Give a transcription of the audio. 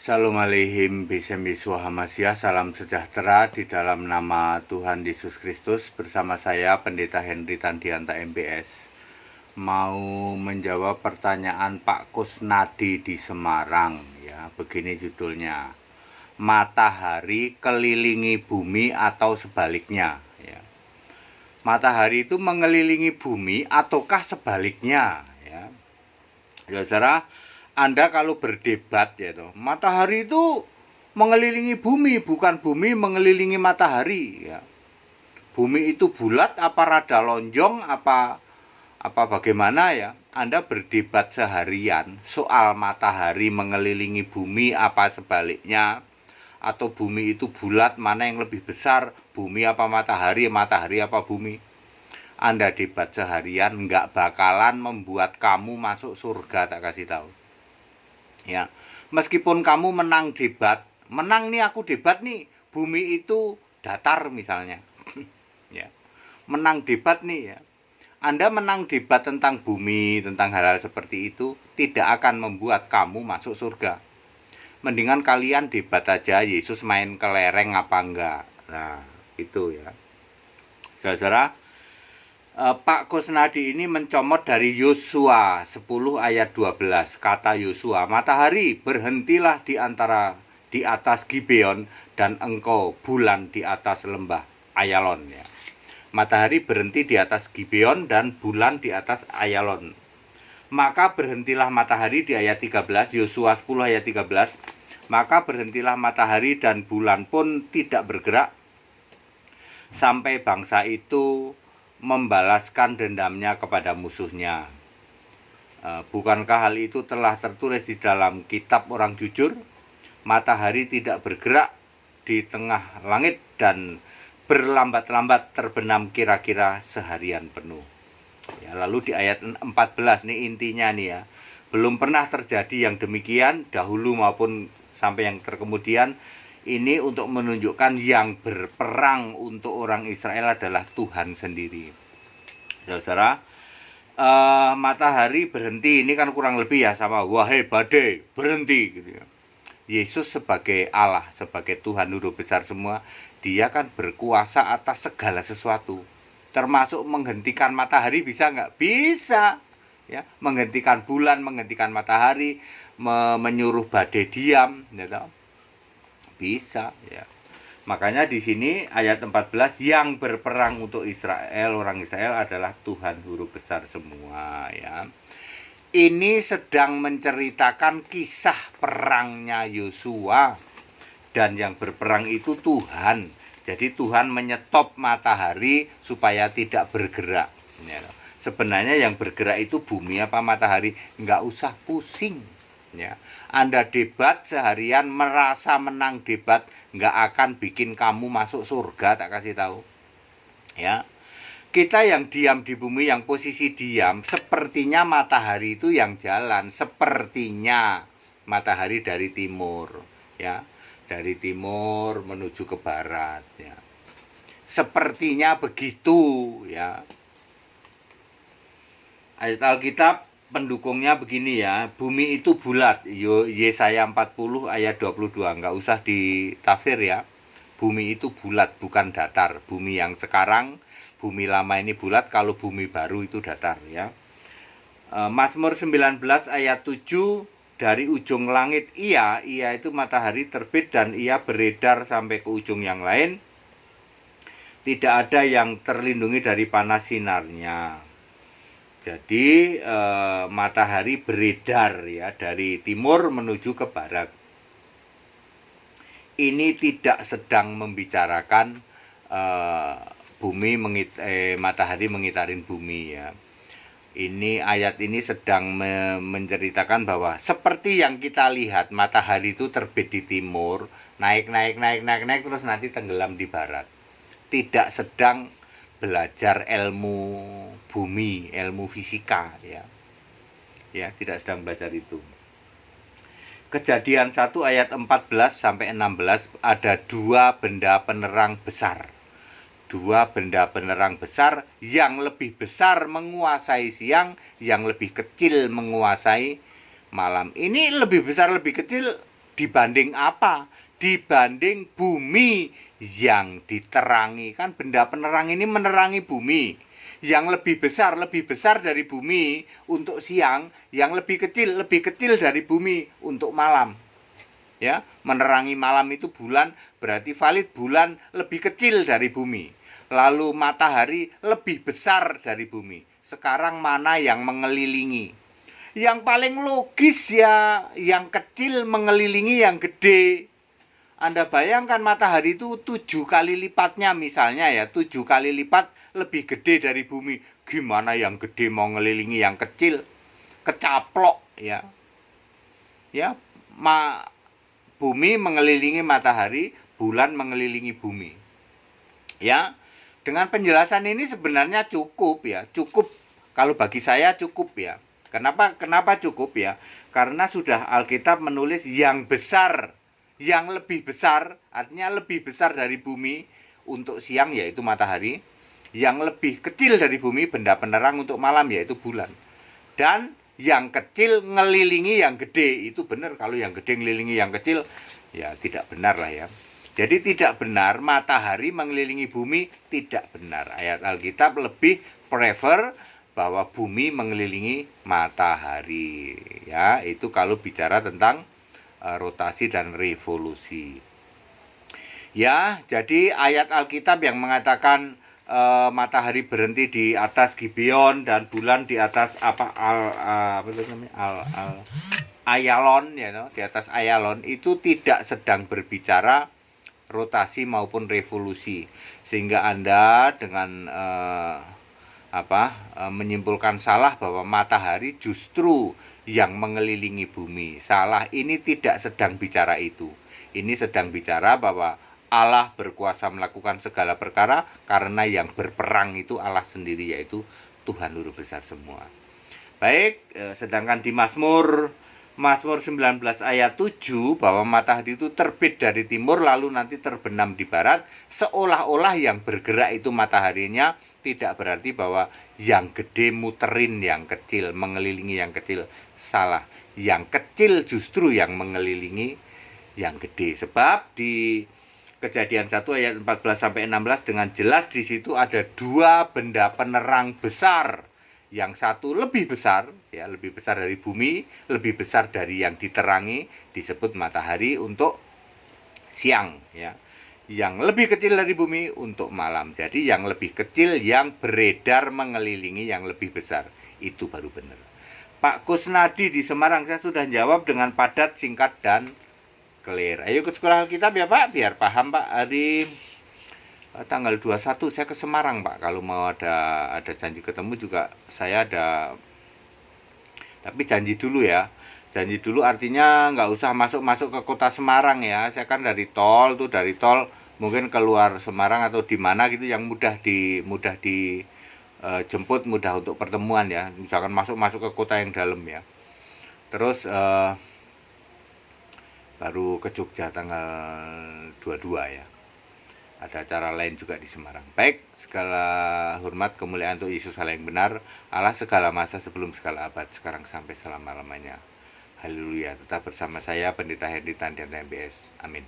Shalom aleihim bisem Yeshua Hamasyah. Salam sejahtera di dalam nama Tuhan Yesus Kristus. Bersama saya Pendeta Henry Tandianta MBS, mau menjawab pertanyaan Pak Kusnadi di Semarang ya. Begini judulnya: matahari kelilingi bumi atau sebaliknya ya. Matahari itu mengelilingi bumi ataukah sebaliknya ya. Ya saudara, Anda kalau berdebat ya toh, matahari itu mengelilingi bumi, bukan bumi mengelilingi matahari ya. Bumi itu bulat apa rada lonjong apa bagaimana ya. Anda berdebat seharian soal matahari mengelilingi bumi apa sebaliknya, atau bumi itu bulat, mana yang lebih besar, bumi apa matahari, matahari apa bumi. Anda debat seharian nggak bakalan membuat kamu masuk surga, tak kasih tahu ya. Meskipun kamu menang debat, menang nih aku debat nih, bumi itu datar misalnya ya, menang debat nih ya. Anda menang debat tentang bumi, tentang hal-hal seperti itu, tidak akan membuat kamu masuk surga. Mendingan kalian debat aja, Yesus main kelereng apa enggak. Nah itu ya saudara. Pak Kusnadi ini mencomot dari Yosua 10 ayat 12. Kata Yosua, matahari berhentilah di atas Gibeon, dan engkau bulan di atas lembah Ayalon ya. Matahari berhenti di atas Gibeon dan bulan di atas Ayalon. Maka berhentilah matahari di ayat 13, Yosua 10 ayat 13. Maka berhentilah matahari dan bulan pun tidak bergerak sampai bangsa itu membalaskan dendamnya kepada musuhnya. Bukankah hal itu telah tertulis di dalam kitab orang jujur? Matahari tidak bergerak di tengah langit dan berlambat-lambat terbenam kira-kira seharian penuh. Ya, lalu di ayat 14 nih intinya nih ya. Belum pernah terjadi yang demikian dahulu maupun sampai yang terkemudian. Ini untuk menunjukkan yang berperang untuk orang Israel adalah Tuhan sendiri. Saudara, matahari berhenti ini kan kurang lebih ya sama wahai badai berhenti gitu ya. Yesus sebagai Allah, sebagai Tuhan huruf besar semua, dia kan berkuasa atas segala sesuatu, termasuk menghentikan matahari. Bisa nggak? Bisa ya, menghentikan bulan, menghentikan matahari, menyuruh badai diam ya toh? Bisa ya. Makanya di sini ayat 14, yang berperang untuk Israel, orang Israel adalah Tuhan huruf besar semua ya. Ini sedang menceritakan kisah perangnya Yosua, dan yang berperang itu Tuhan. Jadi Tuhan menyetop matahari supaya tidak bergerak ya. Sebenarnya yang bergerak itu bumi apa matahari, nggak usah pusing ya. Anda debat seharian merasa menang debat, nggak akan bikin kamu masuk surga, tak kasih tahu ya. Kita yang diam di bumi, yang posisi diam, sepertinya matahari itu yang jalan, sepertinya matahari dari timur ya, dari timur menuju ke barat ya, sepertinya begitu ya. Ayat Alkitab pendukungnya begini ya, bumi itu bulat, Yesaya 40 ayat 22, nggak usah ditafsir ya. Bumi itu bulat, bukan datar. Bumi yang sekarang, bumi lama ini bulat, kalau bumi baru itu datar ya. Mazmur 19 ayat 7, dari ujung langit ia itu matahari terbit dan ia beredar sampai ke ujung yang lain. Tidak ada yang terlindungi dari panas sinarnya. Jadi matahari beredar ya dari timur menuju ke barat. Ini tidak sedang membicarakan matahari mengitarin bumi ya. Ini ayat ini sedang menceritakan bahwa seperti yang kita lihat, matahari itu terbit di timur, naik terus nanti tenggelam di barat. Tidak sedang belajar ilmu bumi, ilmu fisika ya. Ya, tidak sedang belajar itu. Kejadian 1 ayat 14 sampai 16 ada dua benda penerang besar. Dua benda penerang besar, yang lebih besar menguasai siang, yang lebih kecil menguasai malam. Ini lebih besar lebih kecil Dibanding apa? Dibanding bumi yang diterangi. Kan benda penerang ini menerangi bumi. Yang lebih besar dari bumi untuk siang, yang lebih kecil dari bumi untuk malam. Ya, menerangi malam itu bulan, berarti valid bulan lebih kecil dari bumi. Lalu matahari lebih besar dari bumi. Sekarang mana yang mengelilingi? Yang paling logis ya yang kecil mengelilingi yang gede. Anda bayangkan matahari itu 7 kali lipatnya misalnya ya, 7 kali lipat lebih gede dari bumi. Gimana yang gede mau ngelilingi yang kecil? Kecaplok ya. Ya, bumi mengelilingi matahari, bulan mengelilingi bumi. Ya, dengan penjelasan ini sebenarnya cukup ya, cukup. Kalau bagi saya cukup ya. Kenapa cukup ya? Karena sudah Alkitab menulis yang besar, yang lebih besar, artinya lebih besar dari bumi untuk siang yaitu matahari, yang lebih kecil dari bumi benda penerang untuk malam yaitu bulan. Dan yang kecil ngelilingi yang gede, itu benar. Kalau yang gede ngelilingi yang kecil ya tidak benar lah ya. Jadi tidak benar matahari mengelilingi bumi, tidak benar. Ayat Alkitab lebih prefer bahwa bumi mengelilingi matahari ya. Itu kalau bicara tentang rotasi dan revolusi. Ya, jadi ayat Alkitab yang mengatakan matahari berhenti di atas Gibeon dan bulan di atas Ayalon ya, di atas Ayalon itu tidak sedang berbicara rotasi maupun revolusi, sehingga Anda dengan menyimpulkan salah bahwa matahari justru yang mengelilingi bumi. Salah, ini tidak sedang bicara itu. Ini sedang bicara bahwa Allah berkuasa melakukan segala perkara karena yang berperang itu Allah sendiri, yaitu Tuhan Guru besar semua. Baik, sedangkan di Mazmur 19 ayat 7 bahwa matahari itu terbit dari timur lalu nanti terbenam di barat, seolah-olah yang bergerak itu mataharinya, tidak berarti bahwa yang gede muterin yang kecil, mengelilingi yang kecil. Salah, yang kecil justru yang mengelilingi yang gede. Sebab di Kejadian 1 ayat 14-16 dengan jelas di situ ada dua benda penerang besar. Yang satu lebih besar, ya, lebih besar dari bumi, lebih besar dari yang diterangi, disebut matahari untuk siang, ya. Yang lebih kecil dari bumi untuk malam. Jadi yang lebih kecil yang beredar mengelilingi yang lebih besar. Itu baru benar. Pak Kusnadi di Semarang, saya sudah jawab dengan padat, singkat, dan clear. Ayo ke sekolah Alkitab ya Pak, biar paham Pak. Hari tanggal 21 saya ke Semarang Pak. Kalau mau ada janji ketemu juga saya ada. Tapi janji dulu ya. Janji dulu artinya nggak usah masuk ke kota Semarang ya. Saya kan dari tol mungkin keluar Semarang atau di mana gitu yang mudah dijemput, mudah untuk pertemuan ya. Misalkan masuk ke kota yang dalam ya. Terus baru ke Jogja tanggal 22 ya. Ada acara lain juga di Semarang. Baik, segala hormat kemuliaan untuk Yesus Allah yang benar, Allah segala masa sebelum segala abad, sekarang sampai selama-lamanya. Haleluya. Tetap bersama saya Pendeta Henry Tandian MBS. Amin.